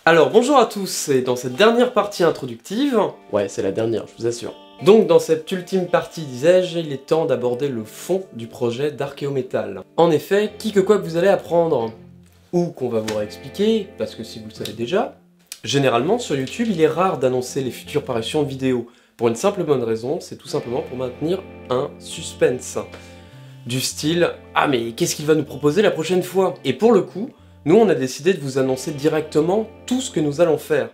Alors bonjour à tous, et dans cette dernière partie introductive, ouais c'est la dernière je vous assure, donc dans cette ultime partie disais-je, il est temps d'aborder le fond du projet d'Archéométal. En effet, qui que quoi que vous allez apprendre, ou qu'on va vous réexpliquer, parce que si vous le savez déjà, généralement sur YouTube il est rare d'annoncer les futures parutions vidéo, pour une simple bonne raison, c'est tout simplement pour maintenir un suspense. Du style, ah mais qu'est-ce qu'il va nous proposer la prochaine fois? Et pour le coup, nous on a décidé de vous annoncer directement tout ce que nous allons faire.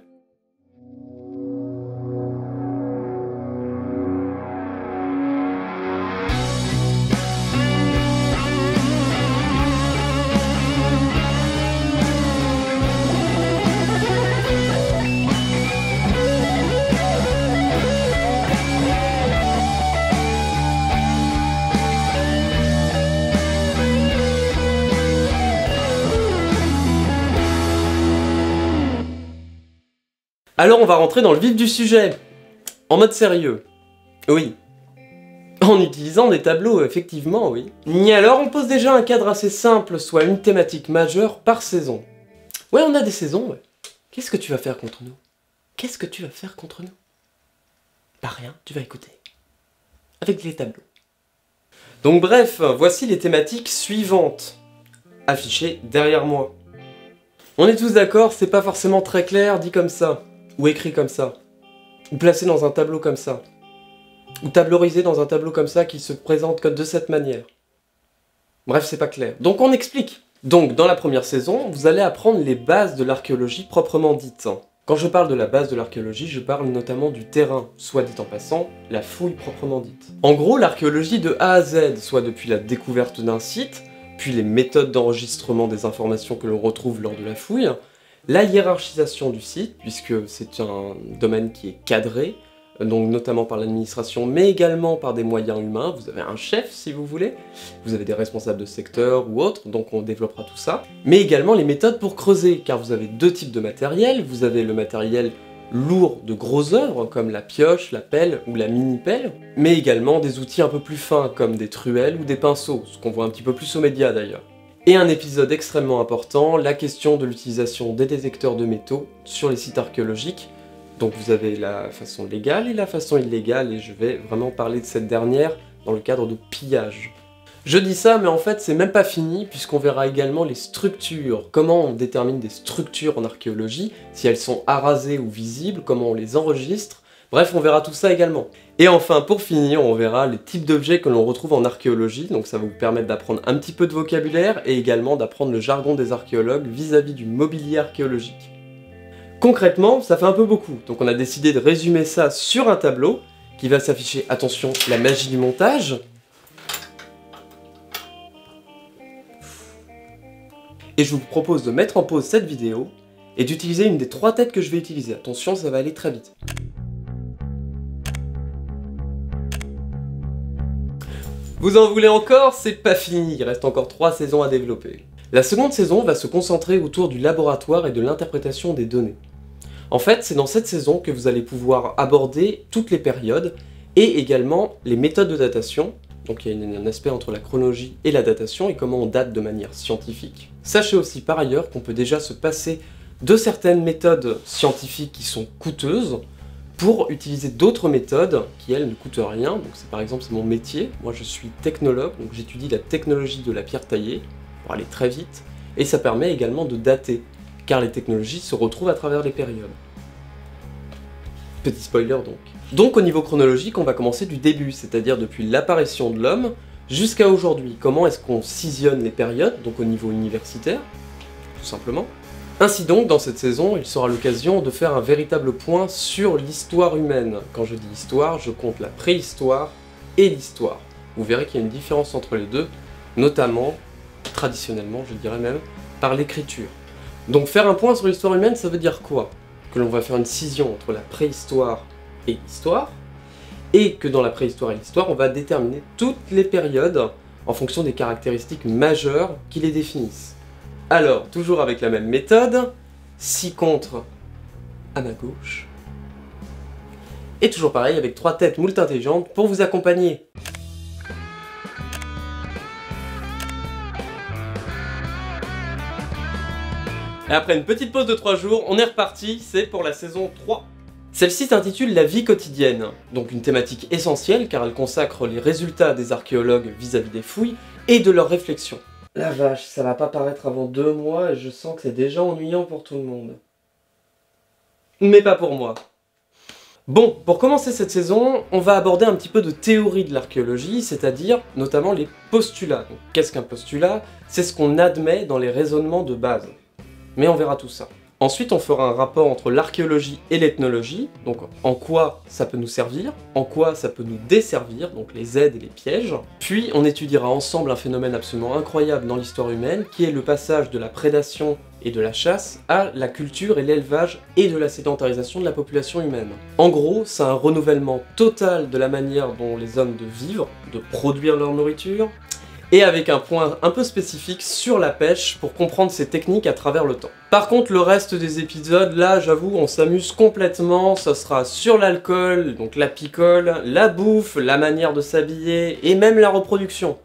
Alors on va rentrer dans le vif du sujet, en mode sérieux. Oui. En utilisant des tableaux, effectivement, oui. Et alors on pose déjà un cadre assez simple, soit une thématique majeure par saison. Ouais, on a des saisons, ouais. Qu'est-ce que tu vas faire contre nous? Qu'est-ce que tu vas faire contre nous? Pas rien, tu vas écouter. Avec les tableaux. Donc bref, voici les thématiques suivantes. Affichées derrière moi. On est tous d'accord, c'est pas forcément très clair dit comme ça. Ou écrit comme ça, ou placé dans un tableau comme ça, ou tableaurisé dans un tableau comme ça qui se présente comme de cette manière. Bref, c'est pas clair. Donc on explique. Donc dans la première saison, vous allez apprendre les bases de l'archéologie proprement dite. Quand je parle de la base de l'archéologie, je parle notamment du terrain, soit dit en passant, la fouille proprement dite. En gros, l'archéologie de A à Z, soit depuis la découverte d'un site, puis les méthodes d'enregistrement des informations que l'on retrouve lors de la fouille, la hiérarchisation du site, puisque c'est un domaine qui est cadré, donc notamment par l'administration, mais également par des moyens humains. Vous avez un chef, si vous voulez, vous avez des responsables de secteur ou autres, donc on développera tout ça. Mais également les méthodes pour creuser, car vous avez deux types de matériel. Vous avez le matériel lourd de gros œuvres, comme la pioche, la pelle ou la mini-pelle, mais également des outils un peu plus fins, comme des truelles ou des pinceaux, ce qu'on voit un petit peu plus aux médias d'ailleurs. Et un épisode extrêmement important, la question de l'utilisation des détecteurs de métaux sur les sites archéologiques. Donc vous avez la façon légale et la façon illégale, et je vais vraiment parler de cette dernière dans le cadre de pillage. Je dis ça, mais en fait c'est même pas fini, puisqu'on verra également les structures, comment on détermine des structures en archéologie, si elles sont arasées ou visibles, comment on les enregistre, bref on verra tout ça également. Et enfin, pour finir, on verra les types d'objets que l'on retrouve en archéologie, donc ça va vous permettre d'apprendre un petit peu de vocabulaire et également d'apprendre le jargon des archéologues vis-à-vis du mobilier archéologique. Concrètement, ça fait un peu beaucoup, donc on a décidé de résumer ça sur un tableau qui va s'afficher, attention, la magie du montage. Et je vous propose de mettre en pause cette vidéo et d'utiliser une des trois têtes que je vais utiliser. Attention, ça va aller très vite. Vous en voulez encore? C'est pas fini, il reste encore 3 saisons à développer. La seconde saison va se concentrer autour du laboratoire et de l'interprétation des données. En fait, c'est dans cette saison que vous allez pouvoir aborder toutes les périodes et également les méthodes de datation. Donc il y a un aspect entre la chronologie et la datation et comment on date de manière scientifique. Sachez aussi par ailleurs qu'on peut déjà se passer de certaines méthodes scientifiques qui sont coûteuses pour utiliser d'autres méthodes qui, elles, ne coûtent rien. Donc c'est par exemple, c'est mon métier. Moi, je suis technologue, donc j'étudie la technologie de la pierre taillée, pour aller très vite, et ça permet également de dater, car les technologies se retrouvent à travers les périodes. Petit spoiler donc. Donc au niveau chronologique, on va commencer du début, c'est-à-dire depuis l'apparition de l'homme jusqu'à aujourd'hui. Comment est-ce qu'on scissionne les périodes, donc au niveau universitaire, tout simplement. Ainsi donc, dans cette saison, il sera l'occasion de faire un véritable point sur l'histoire humaine. Quand je dis histoire, je compte la préhistoire et l'histoire. Vous verrez qu'il y a une différence entre les deux, notamment, traditionnellement, je dirais même, par l'écriture. Donc faire un point sur l'histoire humaine, ça veut dire quoi? Que l'on va faire une scission entre la préhistoire et l'histoire, et que dans la préhistoire et l'histoire, on va déterminer toutes les périodes en fonction des caractéristiques majeures qui les définissent. Alors, toujours avec la même méthode, 6 contres à ma gauche. Et toujours pareil, avec 3 têtes moult intelligentes pour vous accompagner. Et après une petite pause de 3 jours, on est reparti, c'est pour la saison 3. Celle-ci s'intitule La vie quotidienne, donc une thématique essentielle car elle consacre les résultats des archéologues vis-à-vis des fouilles et de leurs réflexions. La vache, ça va pas paraître avant 2 mois et je sens que c'est déjà ennuyant pour tout le monde. Mais pas pour moi. Bon, pour commencer cette saison, on va aborder un petit peu de théorie de l'archéologie, c'est-à-dire notamment les postulats. Qu'est-ce qu'un postulat? C'est ce qu'on admet dans les raisonnements de base. Mais on verra tout ça. Ensuite, on fera un rapport entre l'archéologie et l'ethnologie, donc en quoi ça peut nous servir, en quoi ça peut nous desservir, donc les aides et les pièges. Puis, on étudiera ensemble un phénomène absolument incroyable dans l'histoire humaine, qui est le passage de la prédation et de la chasse à la culture et l'élevage et de la sédentarisation de la population humaine. En gros, c'est un renouvellement total de la manière dont les hommes de vivre, de produire leur nourriture, et avec un point un peu spécifique sur la pêche pour comprendre ces techniques à travers le temps. Par contre, le reste des épisodes, là, j'avoue, on s'amuse complètement, ça sera sur l'alcool, donc la picole, la bouffe, la manière de s'habiller, et même la reproduction.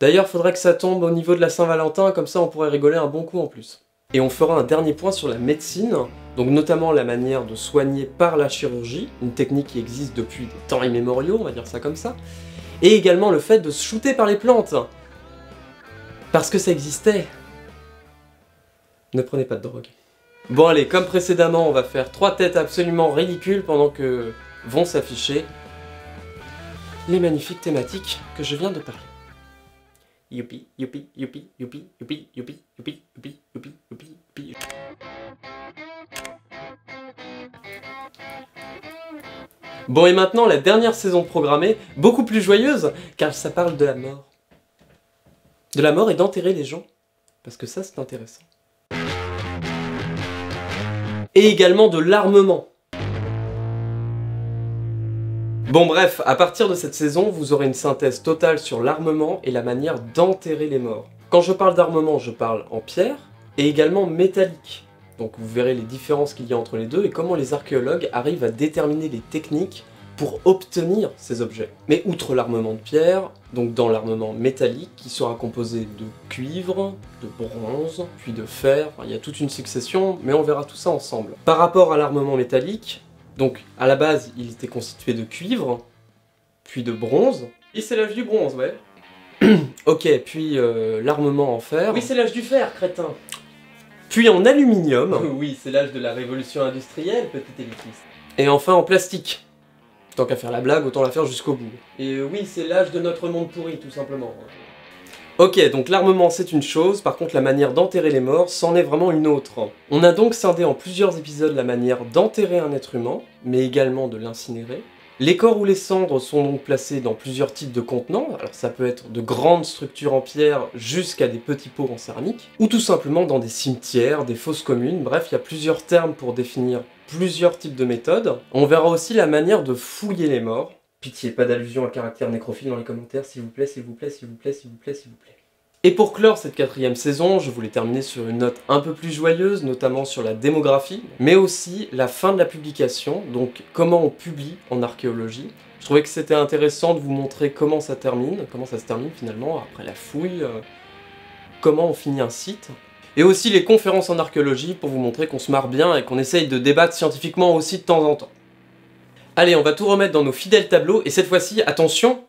D'ailleurs, faudrait que ça tombe au niveau de la Saint-Valentin, comme ça on pourrait rigoler un bon coup en plus. Et on fera un dernier point sur la médecine, donc notamment la manière de soigner par la chirurgie, une technique qui existe depuis des temps immémoriaux, on va dire ça comme ça, et également le fait de se shooter par les plantes. Parce que ça existait. Ne prenez pas de drogue. Bon allez, comme précédemment, on va faire 3 têtes absolument ridicules pendant que vont s'afficher les magnifiques thématiques que je viens de parler. Youpi, youpi, youpi, youpi, youpi, youpi, youpi, youpi, youpi, youpi, youpi. Bon, et maintenant, la dernière saison programmée, beaucoup plus joyeuse, car ça parle de la mort. De la mort et d'enterrer les gens. Parce que ça, c'est intéressant. Et également de l'armement. Bon bref, à partir de cette saison, vous aurez une synthèse totale sur l'armement et la manière d'enterrer les morts. Quand je parle d'armement, je parle en pierre, et également métallique. Donc vous verrez les différences qu'il y a entre les deux et comment les archéologues arrivent à déterminer les techniques pour obtenir ces objets. Mais outre l'armement de pierre, donc dans l'armement métallique qui sera composé de cuivre, de bronze, puis de fer, enfin, il y a toute une succession, mais on verra tout ça ensemble. Par rapport à l'armement métallique, donc à la base il était constitué de cuivre, puis de bronze, et c'est l'âge du bronze, ouais. Ok, puis l'armement en fer. Oui, c'est l'âge du fer, crétin. Puis en aluminium. Oui, c'est l'âge de la révolution industrielle, petit élitiste. Et enfin en plastique. Tant qu'à faire la blague, autant la faire jusqu'au bout. Et oui, c'est l'âge de notre monde pourri, tout simplement. Ok, donc l'armement c'est une chose, par contre la manière d'enterrer les morts, c'en est vraiment une autre. On a donc scindé en plusieurs épisodes la manière d'enterrer un être humain, mais également de l'incinérer. Les corps ou les cendres sont donc placés dans plusieurs types de contenants, alors ça peut être de grandes structures en pierre jusqu'à des petits pots en céramique, ou tout simplement dans des cimetières, des fosses communes, bref, il y a plusieurs termes pour définir plusieurs types de méthodes. On verra aussi la manière de fouiller les morts. Pitié, pas d'allusion à caractère nécrophile dans les commentaires, s'il vous plaît, s'il vous plaît, s'il vous plaît, s'il vous plaît, s'il vous plaît. Et pour clore cette 4e saison, je voulais terminer sur une note un peu plus joyeuse, notamment sur la démographie, mais aussi la fin de la publication, donc comment on publie en archéologie. Je trouvais que c'était intéressant de vous montrer comment ça se termine finalement, après la fouille, comment on finit un site. Et aussi les conférences en archéologie pour vous montrer qu'on se marre bien et qu'on essaye de débattre scientifiquement aussi de temps en temps. Allez, on va tout remettre dans nos fidèles tableaux, et cette fois-ci, attention,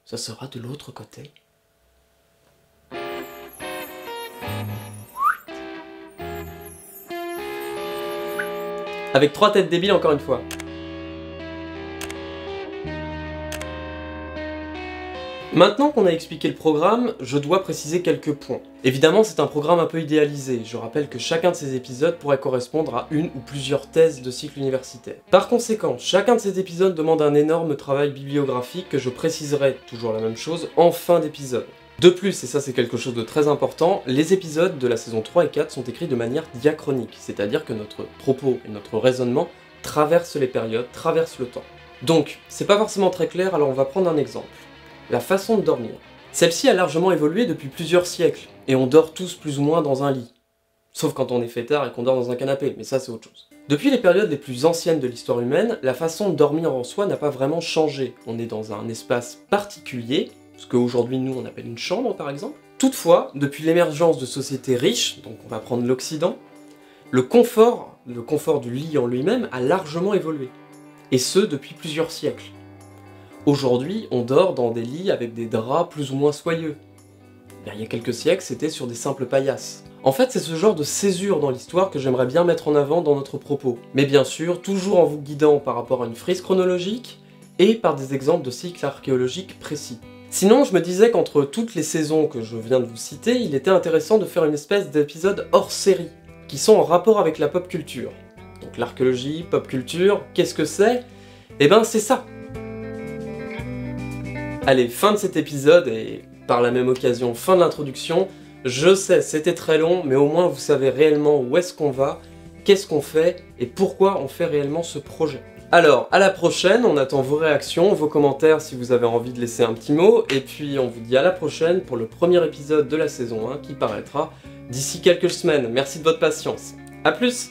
ça sera de l'autre côté. Avec 3 têtes débiles encore une fois. Maintenant qu'on a expliqué le programme, je dois préciser quelques points. Évidemment, c'est un programme un peu idéalisé. Je rappelle que chacun de ces épisodes pourrait correspondre à une ou plusieurs thèses de cycle universitaire. Par conséquent, chacun de ces épisodes demande un énorme travail bibliographique que je préciserai, toujours la même chose, en fin d'épisode. De plus, et ça c'est quelque chose de très important, les épisodes de la saison 3 et 4 sont écrits de manière diachronique, c'est-à-dire que notre propos et notre raisonnement traversent les périodes, traversent le temps. Donc, c'est pas forcément très clair, alors on va prendre un exemple. La façon de dormir. Celle-ci a largement évolué depuis plusieurs siècles, et on dort tous plus ou moins dans un lit. Sauf quand on est fêtard et qu'on dort dans un canapé, mais ça c'est autre chose. Depuis les périodes les plus anciennes de l'histoire humaine, la façon de dormir en soi n'a pas vraiment changé. On est dans un espace particulier, ce qu'aujourd'hui nous on appelle une chambre par exemple. Toutefois, depuis l'émergence de sociétés riches, donc on va prendre l'Occident, le confort du lit en lui-même a largement évolué. Et ce, depuis plusieurs siècles. Aujourd'hui, on dort dans des lits avec des draps plus ou moins soyeux. Il y a quelques siècles, c'était sur des simples paillasses. En fait, c'est ce genre de césure dans l'histoire que j'aimerais bien mettre en avant dans notre propos. Mais bien sûr, toujours en vous guidant par rapport à une frise chronologique et par des exemples de cycles archéologiques précis. Sinon, je me disais qu'entre toutes les saisons que je viens de vous citer, il était intéressant de faire une espèce d'épisode hors série, qui sont en rapport avec la pop culture. Donc l'archéologie, pop culture, qu'est-ce que c'est? Eh ben c'est ça! Allez, fin de cet épisode et par la même occasion, fin de l'introduction. Je sais, c'était très long, mais au moins vous savez réellement où est-ce qu'on va, qu'est-ce qu'on fait et pourquoi on fait réellement ce projet. Alors, à la prochaine, on attend vos réactions, vos commentaires si vous avez envie de laisser un petit mot, et puis on vous dit à la prochaine pour le premier épisode de la saison 1 qui paraîtra d'ici quelques semaines. Merci de votre patience. A plus!